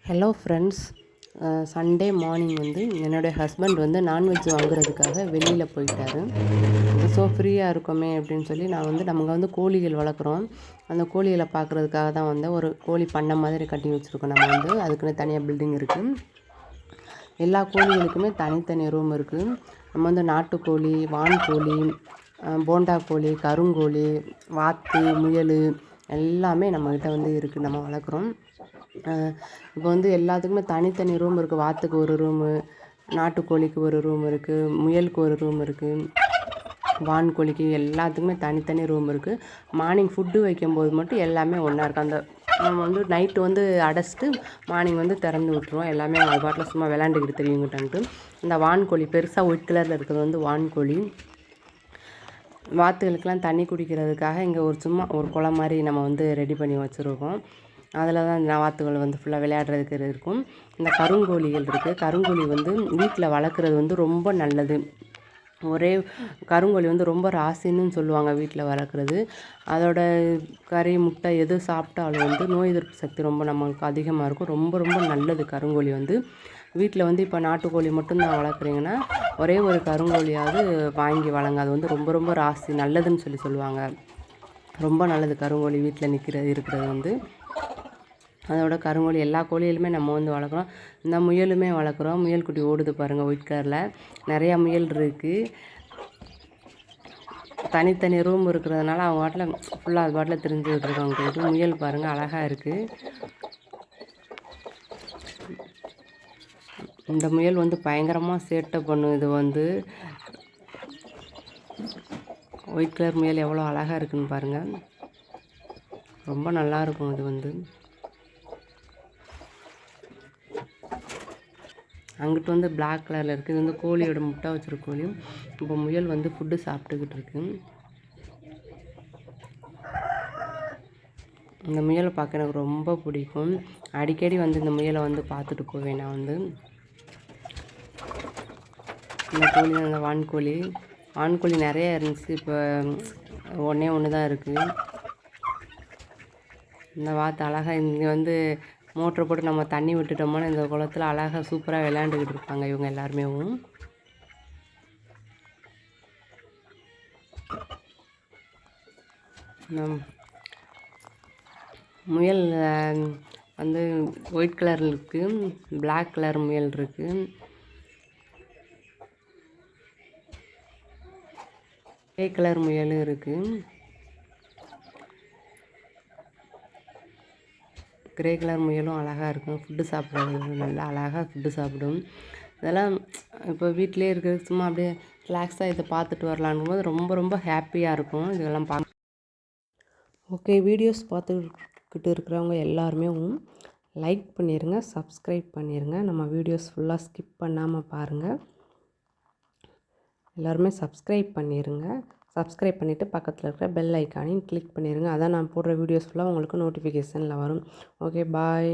Hello friends, Sunday morning வந்து என்னுடைய husband வந்து நான்வெஜ் வாங்குறதுக்காக வெளியில் போயிட்டார். ஸோ ஃப்ரீயாக இருக்கோமே அப்படின்னு சொல்லி நான் வந்து நமக்கு வந்து கோழிகள் வளர்க்குறோம். அந்த கோழிகளை பார்க்குறதுக்காக தான் வந்து ஒரு கோழி பண்ணை மாதிரி கட்டி வச்சுருக்கோம். நம்ம வந்து அதுக்குன்னு தனியாக பில்டிங் இருக்குது. எல்லா கோழிகளுக்குமே தனித்தனி ரூம் இருக்குது. நம்ம வந்து நாட்டுக்கோழி, வான்கோழி, போண்டா கோழி, கருங்கோழி, வாத்து, முயல் எல்லாமே நம்மக்கிட்ட வந்து இருக்குது. நம்ம வளர்க்குறோம். இப்போ வந்து எல்லாத்துக்குமே தனித்தனி ரூம் இருக்குது. வாத்துக்கு ஒரு ரூமு, நாட்டுக்கோழிக்கு ஒரு ரூம் இருக்குது, முயலுக்கு ஒரு ரூம் இருக்குது, வான்கோழிக்கு எல்லாத்துக்குமே தனித்தனி ரூம் இருக்குது. மார்னிங் ஃபுட்டு வைக்கும்போது மட்டும் எல்லாமே ஒன்றா இருக்குது. அந்த நம்ம வந்து நைட்டு வந்து அடைச்சிட்டு மார்னிங் வந்து திறந்து விட்ருவோம். எல்லாமே அது பாட்டில் சும்மா விளாண்டுக்கிட்டு தெரியுங்கட்டான்ட்டு. இந்த வான்கோழி பெருசாக ஒயிட் கலரில் இருக்கிறது வந்து வான்கோழி. வாத்துகளுக்கெல்லாம் தண்ணி குடிக்கிறதுக்காக இங்கே ஒரு சும்மா ஒரு குளம் மாதிரி நம்ம வந்து ரெடி பண்ணி வச்சுருக்கோம். அதில் தான் இந்த வாத்துகள் வந்து ஃபுல்லாக விளையாடுறதுக்கு இருக்கும். இந்த கருங்கோழிகள் இருக்குது. கருங்கோழி வந்து வீட்டில் வளர்க்குறது வந்து ரொம்ப நல்லது. ஒரே கருங்கோழி வந்து ரொம்ப ராசின்னு சொல்லுவாங்க வீட்டில் வளர்க்குறது. அதோட கறி, முட்டை எது சாப்பிட்டாலும் வந்து நோய் எதிர்ப்பு சக்தி ரொம்ப நம்மளுக்கு அதிகமாக இருக்கும். ரொம்ப ரொம்ப நல்லது கருங்கோழி வந்து. வீட்டில் வந்து இப்போ நாட்டுக்கோழி மட்டும்தான் வளர்க்குறீங்கன்னா ஒரே ஒரு கருங்கோழியாவது வாங்கி வளங்க. அது வந்து ரொம்ப ரொம்ப ராசி நல்லதுன்னு சொல்லுவாங்க. ரொம்ப நல்லது கருங்கோழி வீட்டில் இருக்கிறது வந்து. அதோட கருங்கோழி எல்லா கோழிகளுமே நம்ம வந்து வளர்க்குறோம். இந்த முயலுமே வளர்க்குறோம். முயல் குட்டி ஓடுது பாருங்கள் ஒயிட் கலரில். நிறையா முயல் இருக்குது. தனித்தனி ரூம் இருக்கிறதுனால அவங்க பாட்டில் ஃபுல்லாக அது பாட்டில் தெரிஞ்சுக்கிட்டு இருக்கவங்க. முயல் பாருங்கள் அழகாக இருக்குது. இந்த முயல் வந்து பயங்கரமாக சேட்டை பண்ணும். இது வந்து ஒயிட் கலர் முயல் எவ்வளோ அழகாக இருக்குதுன்னு பாருங்கள். ரொம்ப நல்லாயிருக்கும் இது வந்து. அங்கிட்டு வந்து பிளாக் கலரில் இருக்குது. இது வந்து கோழியோட முட்டை வச்சுருக்க கோழியும். இப்போ முயல் வந்து ஃபுட்டு சாப்பிட்டுக்கிட்டு இருக்கு. இந்த முயலை பார்க்க எனக்கு ரொம்ப பிடிக்கும். அடிக்கடி வந்து இந்த முயலை வந்து பார்த்துட்டு போவேன் நான் வந்து. இந்த கோழி அந்த வான்கோழி நிறையா இருந்துச்சு. இப்போ ஒன்று தான் இருக்குது. இந்த வாத்து அழகாக இங்கே வந்து மோட்ரு போட்டு நம்ம தண்ணி விட்டுட்டோம்னா இந்த குளத்தில் அழகாக சூப்பராக விளையாண்டுக்கிட்டு இருப்பாங்க இவங்க எல்லாருமே. முயல் வந்து ஒயிட் கலர் இருக்குது, பிளாக் கலர் முயல் இருக்குது, கிரே கலர் முயலும் இருக்குது. கிரே கலர் முயலும் அழகாக இருக்கும். ஃபுட்டு சாப்பிட்றது நல்லா அழகாக ஃபுட்டு சாப்பிடும். இதெல்லாம் இப்போ வீட்டிலே இருக்கிறது சும்மா அப்படியே ரிலாக்ஸாக இதை பார்த்துட்டு வரலான்னும் போது ரொம்ப ரொம்ப ஹாப்பியாக இருக்கும் இதெல்லாம் பார்க்க. ஓகே, வீடியோஸ் பார்த்துக்கிட்டு இருக்கிறவங்க எல்லாருமே லைக் பண்ணிடுங்க, சப்ஸ்கிரைப் பண்ணிடுங்க. நம்ம வீடியோஸ் ஃபுல்லாக ஸ்கிப் பண்ணாமல் பாருங்கள். எல்லாருமே சப்ஸ்கிரைப் பண்ணிடுங்க. சப்ஸ்கிரைப் பண்ணிவிட்டு பக்கத்தில் இருக்கிற பெல் ஐக்கானையும் கிளிக் பண்ணிடுங்க. அதான் நான் போடுற வீடியோஸ் ஃபுல்லாக உங்களுக்கு நோட்டிஃபிகேஷனில் வரும். ஓகே, பாய்.